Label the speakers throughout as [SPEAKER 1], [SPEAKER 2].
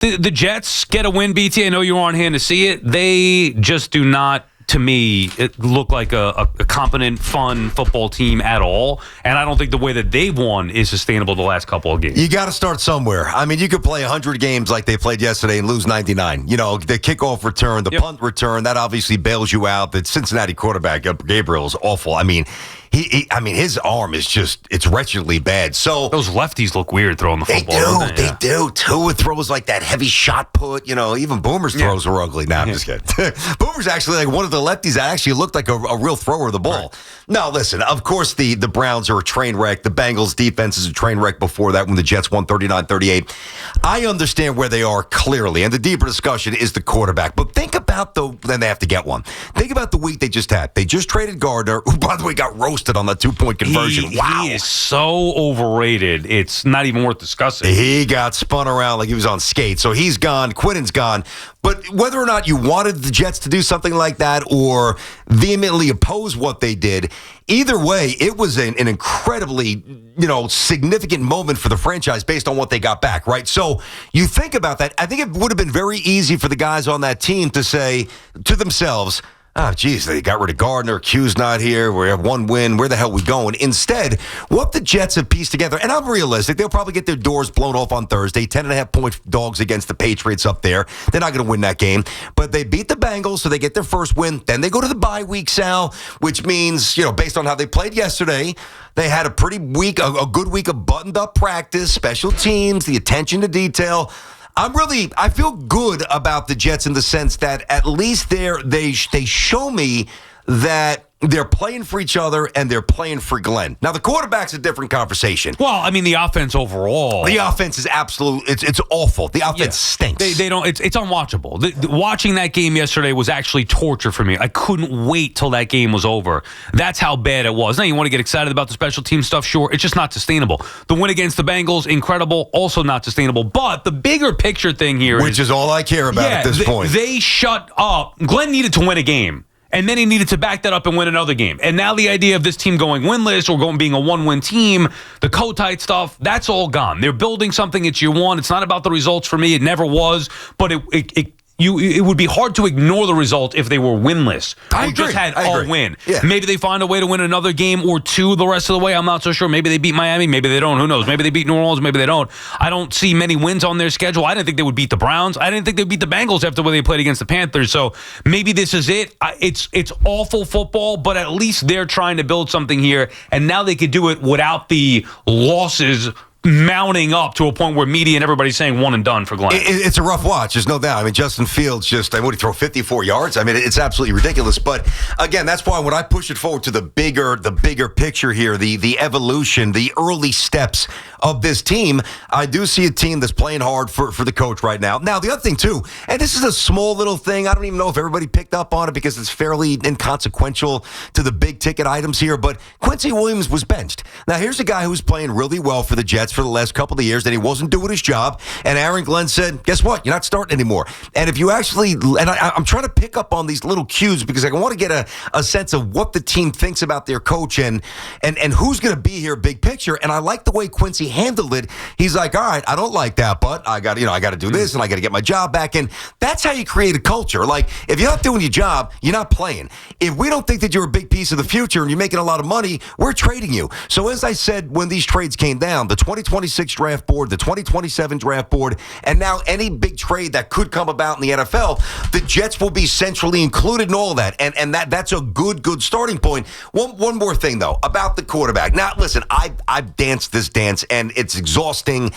[SPEAKER 1] The Jets get a win, BT. I know you were on hand to see it. They just do not, to me, it look like a competent, fun football team at all. And I don't think the way that they've won is sustainable the last couple of games.
[SPEAKER 2] You got to start somewhere. I mean, you could play 100 games like they played yesterday and lose 99. You know, the kickoff return, the punt return, that obviously bails you out. The Cincinnati quarterback, Gabriel, is awful. I mean, his arm is it's wretchedly bad. So
[SPEAKER 1] those lefties look weird throwing the football.
[SPEAKER 2] They do. Tua throws like that heavy shot put. You know, even Boomer's throws are ugly. Now, I'm just kidding. Boomer's actually like one of the lefties that actually looked like a real thrower of the ball. Right. Now, listen, of course, the Browns are a train wreck. The Bengals' defense is a train wreck before that when the Jets won 39-38. I understand where they are clearly, and the deeper discussion is the quarterback. But think about then they have to get one. Think about the week they just had. They just traded Gardner, who, by the way, got roasted on the 2-point conversion. Wow.
[SPEAKER 1] He is so overrated. It's not even worth discussing.
[SPEAKER 2] He got spun around like he was on skates. So he's gone. Quinnen's gone. But whether or not you wanted the Jets to do something like that or vehemently oppose what they did, either way, it was an incredibly, significant moment for the franchise based on what they got back, right? So you think about that. I think it would have been very easy for the guys on that team to say to themselves, oh, geez, they got rid of Gardner. Q's not here. We have one win. Where the hell are we going? Instead, what the Jets have pieced together, and I'm realistic, they'll probably get their doors blown off on Thursday. 10.5-point dogs against the Patriots up there. They're not going to win that game. But they beat the Bengals, so they get their first win. Then they go to the bye week, Sal, which means, based on how they played yesterday, they had a pretty week, a good week of buttoned-up practice, special teams, the attention to detail. I feel good about the Jets in the sense that at least they show me that they're playing for each other and they're playing for Glenn. Now, the quarterback's a different conversation.
[SPEAKER 1] Well, I mean, the offense overall.
[SPEAKER 2] The offense is it's awful. The offense stinks.
[SPEAKER 1] They don't. It's unwatchable. Watching that game yesterday was actually torture for me. I couldn't wait till that game was over. That's how bad it was. Now, you want to get excited about the special team stuff? Sure. It's just not sustainable. The win against the Bengals, incredible. Also not sustainable. But the bigger picture thing here
[SPEAKER 2] which is all I care about at this point.
[SPEAKER 1] They shut up. Glenn needed to win a game. And then he needed to back that up and win another game. And now the idea of this team going winless or being a one-win team, the co-tight stuff, that's all gone. They're building something. It's year one. It's not about the results for me. It never was. But it would be hard to ignore the result if they were winless.
[SPEAKER 2] I agree.
[SPEAKER 1] Just had a win.
[SPEAKER 2] Yeah.
[SPEAKER 1] Maybe they find a way to win another game or two the rest of the way. I'm not so sure. Maybe they beat Miami. Maybe they don't. Who knows? Maybe they beat New Orleans. Maybe they don't. I don't see many wins on their schedule. I didn't think they would beat the Browns. I didn't think they'd beat the Bengals after the way they played against the Panthers. So maybe this is it. It's awful football, but at least they're trying to build something here. And now they could do it without the losses mounting up to a point where media and everybody's saying one and done for Glenn.
[SPEAKER 2] It's a rough watch. There's no doubt. I mean, Justin Fields what did he throw, 54 yards? I mean, it's absolutely ridiculous. But again, that's why when I push it forward to the bigger picture here, the evolution, the early steps of this team, I do see a team that's playing hard for the coach right now. Now, the other thing, too, and this is a small little thing. I don't even know if everybody picked up on it because it's fairly inconsequential to the big-ticket items here, but Quincy Williams was benched. Now, here's a guy who's playing really well for the Jets for the last couple of years, and he wasn't doing his job, and Aaron Glenn said, guess what? You're not starting anymore. And if you actually, and I'm trying to pick up on these little cues because I want to get a sense of what the team thinks about their coach and who's going to be here big picture, and I like the way Quincy handled it. He's like, all right, I don't like that, but I got to do this, and I got to get my job back, and that's how you create a culture. Like, if you're not doing your job, you're not playing. If we don't think that you're a big piece of the future and you're making a lot of money, we're trading you. So as I said, when these trades came down, the 2026 draft board, the 2027 draft board, and now any big trade that could come about in the NFL, the Jets will be centrally included in all of that. And that's a good starting point. One more thing, though, about the quarterback. Now, listen, I've danced this dance, and it's exhausting.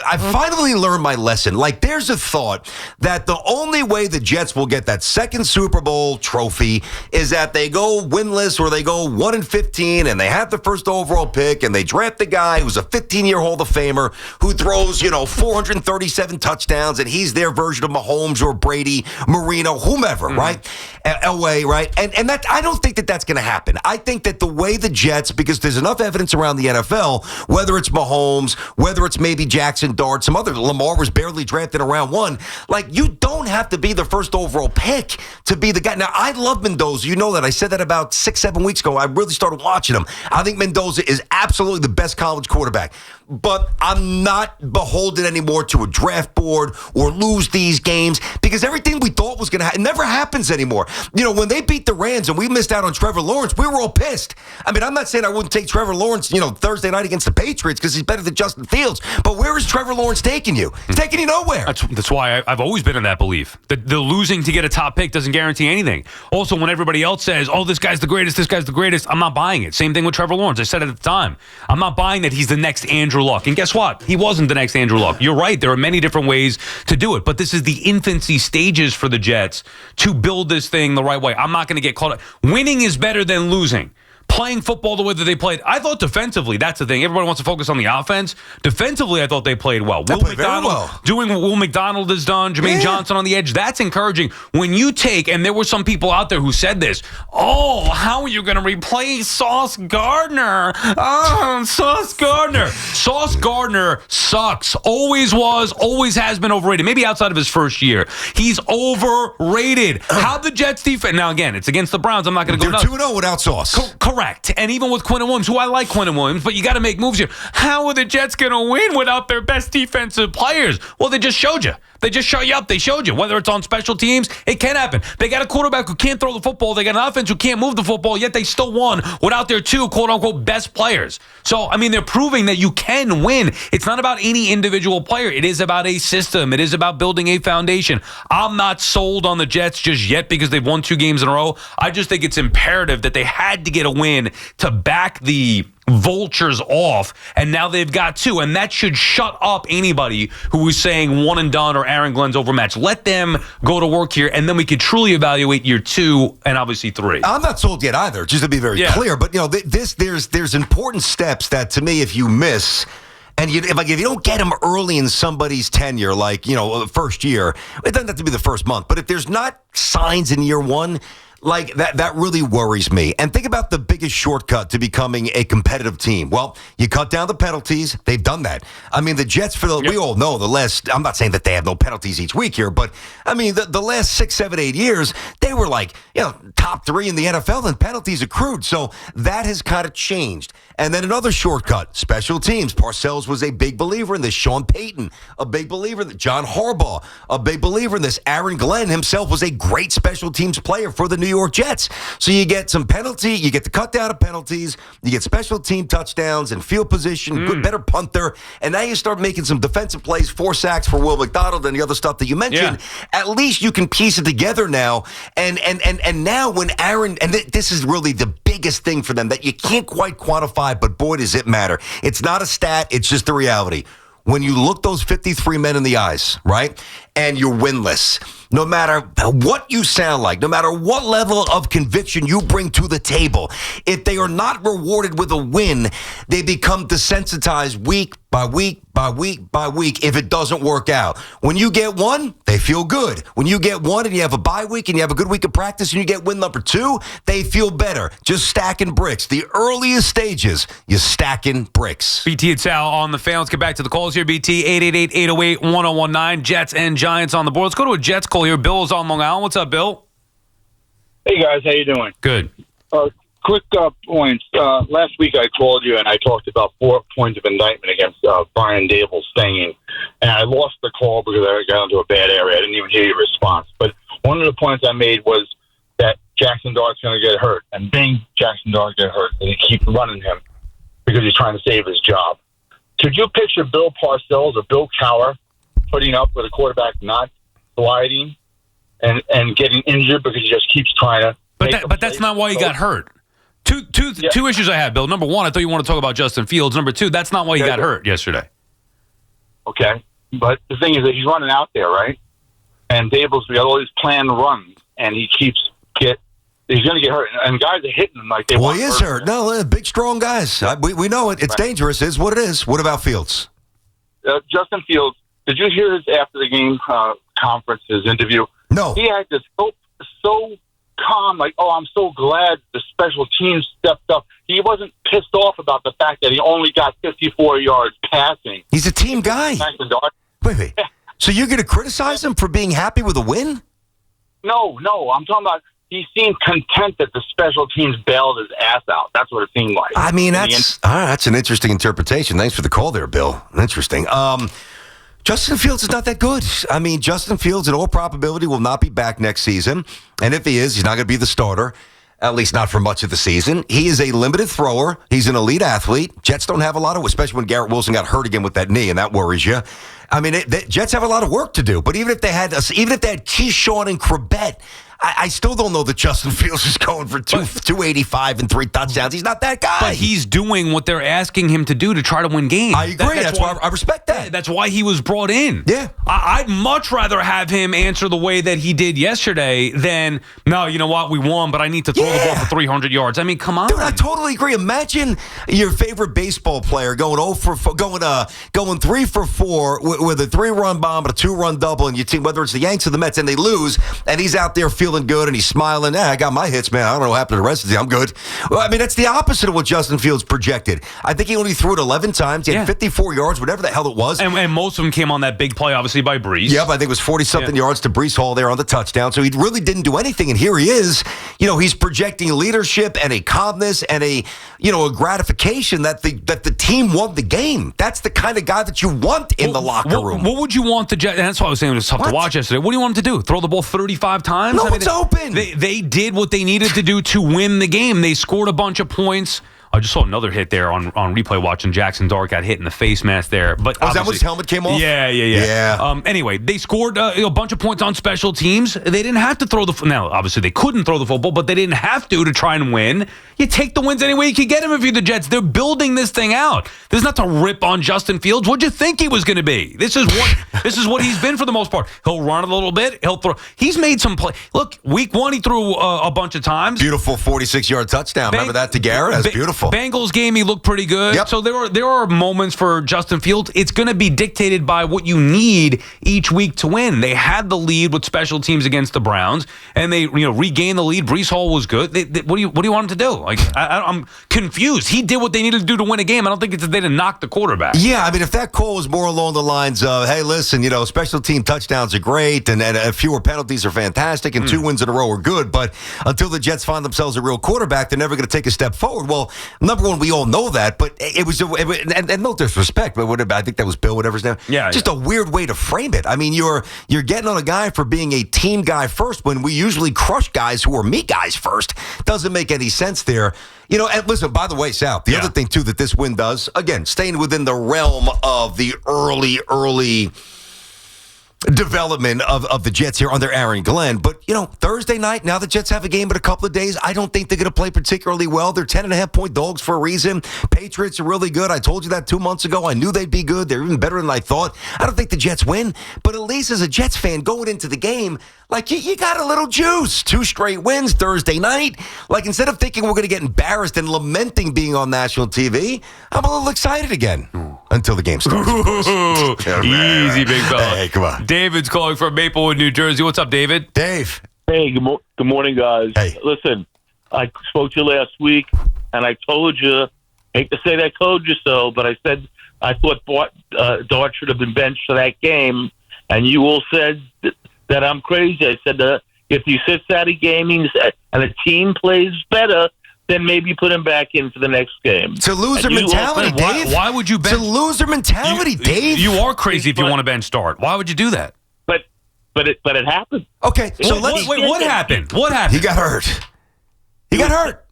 [SPEAKER 2] I finally learned my lesson. Like, there's a thought that the only way the Jets will get that second Super Bowl trophy is that they go winless or they go 1-15 and they have the first overall pick and they draft the guy who's a 15-year Hall of Famer who throws, 437 touchdowns, and he's their version of Mahomes or Brady, Marino, whomever, right? Elway, right? And that, I don't think that that's going to happen. I think that the way the Jets, because there's enough evidence around the NFL, whether it's Mahomes, whether it's maybe Jackson Dart, some other, Lamar was barely drafted in round one, like, you don't have to be the first overall pick to be the guy. Now, I love Mendoza. You know that. I said that about 6-7 weeks ago. I really started watching him. I think Mendoza is absolutely the best college quarterback. but I'm not beholden anymore to a draft board or lose these games because everything we thought was going to happen never happens anymore. When they beat the Rams and we missed out on Trevor Lawrence, we were all pissed. I mean, I'm not saying I wouldn't take Trevor Lawrence, Thursday night against the Patriots because he's better than Justin Fields, but where is Trevor Lawrence taking you? He's taking you nowhere.
[SPEAKER 1] That's why I've always been in that belief. The losing to get a top pick doesn't guarantee anything. Also, when everybody else says, oh, this guy's the greatest, I'm not buying it. Same thing with Trevor Lawrence. I said it at the time. I'm not buying that he's the next Andrew Luck. And guess what? He wasn't the next Andrew Luck. You're right. There are many different ways to do it. But this is the infancy stages for the Jets to build this thing the right way. I'm not going to get caught up. Winning is better than losing. Playing football the way that they played. I thought defensively, that's the thing. Everybody wants to focus on the offense. Defensively, I thought they played well.
[SPEAKER 2] They played very well.
[SPEAKER 1] Doing what Will McDonald has done, Jermaine Johnson on the edge, that's encouraging. When you take, and there were some people out there who said this, oh, how are you going to replace Sauce Gardner? Sauce Gardner. Sauce Gardner sucks. Always was, always has been overrated. Maybe outside of his first year. He's overrated. How the Jets defense, now again, it's against the Browns. I'm not going to go nuts.
[SPEAKER 2] They're 2-0 without Sauce.
[SPEAKER 1] Correct. And even with Quinnen Williams, who I like Quinnen Williams, but you got to make moves here. How are the Jets going to win without their best defensive players? Well, they just showed you. They just shut you up. They showed you. Whether it's on special teams, it can happen. They got a quarterback who can't throw the football. They got an offense who can't move the football, yet they still won without their two quote-unquote best players. So, I mean, they're proving that you can win. It's not about any individual player. It is about a system. It is about building a foundation. I'm not sold on the Jets just yet because they've won 2 games in a row. I just think it's imperative that they had to get a win to back the vultures off, and now they've got 2, and that should shut up anybody who is saying one and done or Aaron Glenn's overmatched. Let them go to work here, and then we could truly evaluate year 2 and obviously 3.
[SPEAKER 2] I'm not sold yet either, just to be very clear. But there's important steps that to me, if you miss. And if you don't get them early in somebody's tenure, like, first year, it doesn't have to be the first month. But if there's not signs in year 1, like that really worries me. And think about the biggest shortcut to becoming a competitive team. Well, you cut down the penalties. They've done that. I mean, the Jets, we all know the last, I'm not saying that they have no penalties each week here, but I mean, the last 6, 7, 8 years, they were like, top 3 in the NFL and penalties accrued. So that has kind of changed. And then another shortcut, special teams. Parcells was a big believer in this. Sean Payton, a big believer in this. John Harbaugh, a big believer in this. Aaron Glenn himself was a great special teams player for the New York Jets. So you get some penalty, you get the cut down of penalties, you get special team touchdowns and field position, good, better punter, and now you start making some defensive plays, 4 sacks for Will McDonald and the other stuff that you mentioned. Yeah. At least you can piece it together now. And now when Aaron, and this is really the biggest thing for them that you can't quite quantify, but boy, does it matter. It's not a stat, it's just the reality. When you look those 53 men in the eyes, right, and you're winless, no matter what you sound like, no matter what level of conviction you bring to the table, if they are not rewarded with a win, they become desensitized week by week by week by week if it doesn't work out. When you get 1, they feel good. When you get 1 and you have a bye week and you have a good week of practice and you get win number 2, they feel better. Just stacking bricks. The earliest stages, you're stacking bricks.
[SPEAKER 1] BT and Sal on the fan. Let's get back to the calls here. BT, 888-808-1019. Jets and Giants on the board. Let's go to a Jets call here. Bill's on Long Island. What's up, Bill?
[SPEAKER 3] Hey, guys. How you doing?
[SPEAKER 1] Good.
[SPEAKER 3] Quick points. Last week I called you and I talked about 4 points of indictment against Brian Dable staying. And I lost the call because I got into a bad area. I didn't even hear your response. But one of the points I made was that Jackson Dart's going to get hurt. And bing, Jackson Dart get hurt. And they keep running him because he's trying to save his job. Could you picture Bill Parcells or Bill Cowher putting up with a quarterback not sliding and getting injured because he just keeps trying to
[SPEAKER 1] But that's not why he got hurt. Two issues I have, Bill. Number 1, I thought you want to talk about Justin Fields. Number 2, that's not why he got hurt yesterday.
[SPEAKER 3] Okay. But the thing is that he's running out there, right? And Dable's got all these planned runs, and he's going to get hurt. And guys are hitting him like they want.
[SPEAKER 2] Well, he is hurt. No, big, strong guys. We know it. It's dangerous. It's what it is. What about Fields?
[SPEAKER 3] Justin Fields, did you hear his after the game conference, his interview?
[SPEAKER 2] No.
[SPEAKER 3] He acted so calm, like, oh, I'm so glad the special teams stepped up. He wasn't pissed off about the fact that he only got 54 yards passing.
[SPEAKER 2] He's a team guy. Wait. So you're going to criticize him for being happy with a win?
[SPEAKER 3] No. I'm talking about he seemed content that the special teams bailed his ass out. That's what it seemed like.
[SPEAKER 2] I mean, that's an interesting interpretation. Thanks for the call there, Bill. Interesting. Justin Fields is not that good. I mean, Justin Fields, in all probability, will not be back next season. And if he is, he's not going to be the starter, at least not for much of the season. He is a limited thrower. He's an elite athlete. Jets don't have a lot of, especially when Garrett Wilson got hurt again with that knee, and that worries you. I mean, the Jets have a lot of work to do. But even if they had Keyshawn and Krebet, I still don't know that Justin Fields is going for 285 and 3 touchdowns. He's not that guy.
[SPEAKER 1] But he's doing what they're asking him to do to try to win games.
[SPEAKER 2] I agree. That's why I respect that.
[SPEAKER 1] That's why he was brought in.
[SPEAKER 2] Yeah.
[SPEAKER 1] I'd much rather have him answer the way that he did yesterday than, no, you know what, we won, but I need to throw the ball for 300 yards. I mean, come on.
[SPEAKER 2] Dude, I totally agree. Imagine your favorite baseball player going 3 for 4 with a 3-run bomb and a 2-run double, and your team, whether it's the Yanks or the Mets, and they lose, and he's out there feeling good and he's smiling. I got my hits, man. I don't know what happened to the rest of the team. I'm good. Well, I mean, that's the opposite of what Justin Fields projected. I think he only threw it 11 times. He had 54 yards, whatever the hell it was.
[SPEAKER 1] And most of them came on that big play, obviously, by Brees.
[SPEAKER 2] Yep, I think it was 40-something yards to Brees Hall there on the touchdown. So he really didn't do anything. And here he is. You know, he's projecting leadership and a calmness and a gratification that the team won the game. That's the kind of guy that you want in the locker room.
[SPEAKER 1] What would you want the Jets? And that's why I was saying it was tough to watch yesterday. What do you want him to do? Throw the ball 35 times?
[SPEAKER 2] No, it's open.
[SPEAKER 1] They did what they needed to do to win the game. They scored a bunch of points. I just saw another hit there on replay watching. Jackson Dart got hit in the face mask there. But
[SPEAKER 2] was that when his helmet came off?
[SPEAKER 1] Yeah. Anyway, they scored a bunch of points on special teams. They didn't have to throw now, obviously, they couldn't throw the football, but they didn't have to try and win. You take the wins any way you can get them if you're the Jets. They're building this thing out. There's not to rip on Justin Fields. What'd you think he was going to be? This is what he's been for the most part. He'll run a little bit. He'll throw. He's made some play. Look, week 1, he threw a bunch of times.
[SPEAKER 2] Beautiful 46-yard touchdown. Remember that to Garrett? That's beautiful.
[SPEAKER 1] Bengals game, he looked pretty good.
[SPEAKER 2] Yep.
[SPEAKER 1] So there are moments for Justin Fields. It's going to be dictated by what you need each week to win. They had the lead with special teams against the Browns, and they regained the lead. Brees Hall was good. What do you want him to do? Like I'm confused. He did what they needed to do to win a game. I don't think it's that they didn't knock the quarterback.
[SPEAKER 2] Yeah, I mean, if that call was more along the lines of, hey, listen, special team touchdowns are great, and fewer penalties are fantastic, and 2 wins in a row are good, but until the Jets find themselves a real quarterback, they're never going to take a step forward. Well, number one, we all know that, but it was and no disrespect, but I think that was Bill, whatever's name.
[SPEAKER 1] Yeah,
[SPEAKER 2] just a weird way to frame it. I mean, you're getting on a guy for being a team guy first when we usually crush guys who are me guys first. Doesn't make any sense there. And listen, by the way, Sal, the other thing too that this win does, again, staying within the realm of the early development of the Jets here under Aaron Glenn. But, Thursday night, now the Jets have a game in a couple of days. I don't think they're going to play particularly well. They're 10.5-point dogs for a reason. Patriots are really good. I told you that 2 months ago. I knew they'd be good. They're even better than I thought. I don't think the Jets win. But at least as a Jets fan going into the game, like you got a little juice. 2 straight wins Thursday night. Like instead of thinking we're going to get embarrassed and lamenting being on national TV, I'm a little excited again until the game starts.
[SPEAKER 1] Easy, big fella.
[SPEAKER 2] Hey, come on.
[SPEAKER 1] David's calling from Maplewood, New Jersey. What's up, David?
[SPEAKER 2] Dave.
[SPEAKER 4] Hey, good morning, guys.
[SPEAKER 2] Hey.
[SPEAKER 4] Listen, I spoke to you last week, and I told you, hate to say that I told you so, but I said I thought Dart should have been benched for that game, and you all said that I'm crazy. I said if he sits out a game and a team plays better, then maybe put him back in for the next game.
[SPEAKER 2] It's a loser mentality, Dave.
[SPEAKER 1] Why would you bench?
[SPEAKER 2] It's a loser mentality, Dave.
[SPEAKER 1] You are crazy if you want to bench Dart. Why would you do that?
[SPEAKER 4] But it happened.
[SPEAKER 2] Okay, so
[SPEAKER 1] what happened? What happened?
[SPEAKER 2] He got hurt. He got hurt.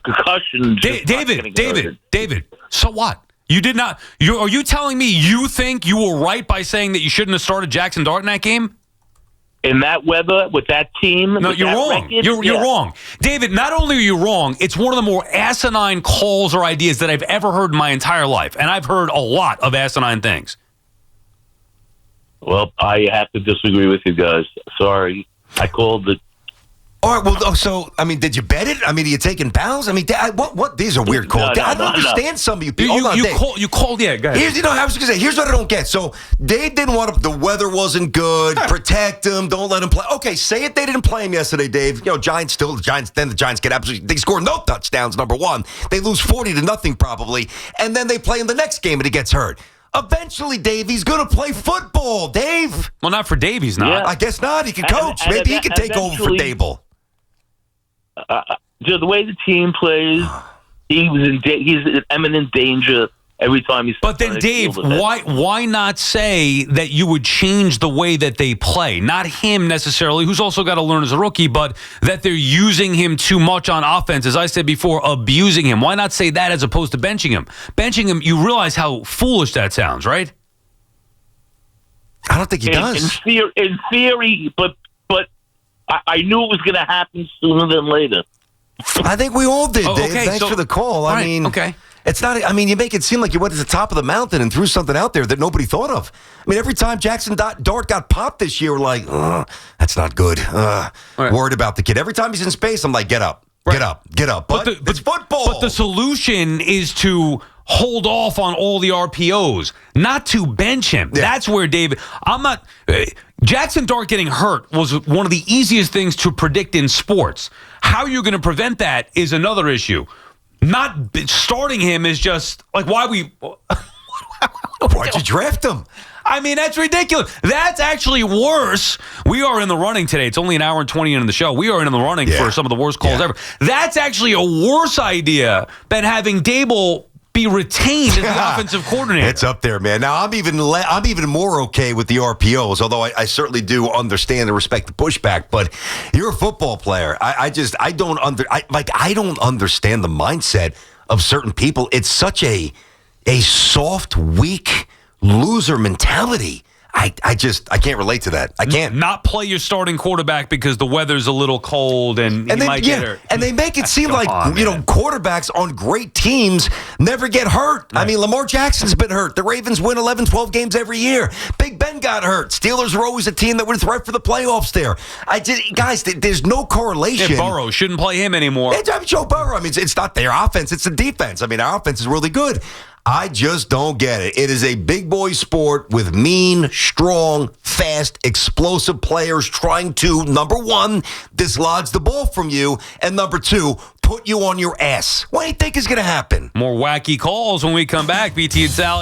[SPEAKER 4] Concussion.
[SPEAKER 1] David. So what? You did not. Are you telling me you think you were right by saying that you shouldn't have started Jackson Dart in that game?
[SPEAKER 4] In that weather, with that team?
[SPEAKER 1] No, you're wrong. You're wrong. David, not only are you wrong, it's one of the more asinine calls or ideas that I've ever heard in my entire life. And I've heard a lot of asinine things.
[SPEAKER 4] Well, I have to disagree with you guys. Sorry. I called it.
[SPEAKER 2] All right, well, so, did you bet it? Are you taking bows? What? These are weird calls. I don't understand some of you people.
[SPEAKER 1] You called, yeah, go ahead.
[SPEAKER 2] I was going to say, here's what I don't get. So, Dave didn't want the weather wasn't good, protect him, don't let him play. Okay, say it, they didn't play him yesterday, Dave. The Giants get absolutely, they score no touchdowns, number one. They lose 40-0 probably, and then they play in the next game and he gets hurt. Eventually, Dave, he's going to play football, Dave.
[SPEAKER 1] Well, not for Dave, he's not.
[SPEAKER 4] Yeah.
[SPEAKER 2] I guess not. He can coach.
[SPEAKER 4] And
[SPEAKER 2] Maybe he can take over for Dable.
[SPEAKER 4] The way the team plays, he's in imminent danger every time he's.
[SPEAKER 1] But then, Dave, why not say that you would change the way that they play? Not him necessarily, who's also got to learn as a rookie, but that they're using him too much on offense. As I said before, abusing him. Why not say that as opposed to benching him? Benching him, you realize how foolish that sounds, right?
[SPEAKER 2] I don't think he does.
[SPEAKER 4] In theory, but I knew it was going to happen sooner than later.
[SPEAKER 2] I think we all did, Dave.
[SPEAKER 1] Okay,
[SPEAKER 2] Thanks for the call. I mean,
[SPEAKER 1] okay.
[SPEAKER 2] It's not. I mean, you make it seem like you went to the top of the mountain and threw something out there that nobody thought of. I mean, every time Jackson Dart got popped this year, we're like, that's not good.
[SPEAKER 1] Right.
[SPEAKER 2] Worried about the kid. Every time he's in space, I'm like, get up, get up. But it's football.
[SPEAKER 1] But the solution is to hold off on all the RPOs, not to bench him.
[SPEAKER 2] Yeah.
[SPEAKER 1] That's where David. I'm not. Jackson Dart getting hurt was one of the easiest things to predict in sports. How you're going to prevent that is another issue. Not starting him is just like why'd
[SPEAKER 2] you draft him?
[SPEAKER 1] I mean, that's ridiculous. That's actually worse. We are in the running today. It's only an hour and 20 into the show. We are in the running for some of the worst calls ever. That's actually a worse idea than having Dable be retained as the offensive coordinator.
[SPEAKER 2] It's up there, man. Now, I'm even more okay with the RPOs, although I certainly do understand and respect the pushback. But you're a football player. I don't understand the mindset of certain people. It's such a soft, weak loser mentality. I can't relate to that. I can't.
[SPEAKER 1] Not play your starting quarterback because the weather's a little cold and he might get hurt.
[SPEAKER 2] And they make it seem like, quarterbacks on great teams never get hurt. Right. I mean, Lamar Jackson's been hurt. The Ravens win 11, 12 games every year. Big Ben got hurt. Steelers are always a team that would threat for the playoffs there. Guys, there's no correlation.
[SPEAKER 1] Burrow shouldn't play him anymore.
[SPEAKER 2] Joe Burrow. I mean, it's not their offense. It's the defense. I mean, our offense is really good. I just don't get it. It is a big boy sport with mean, strong, fast, explosive players trying to, number one, dislodge the ball from you, and number two, put you on your ass. What do you think is going to happen?
[SPEAKER 1] More wacky calls when we come back. BT and Sal.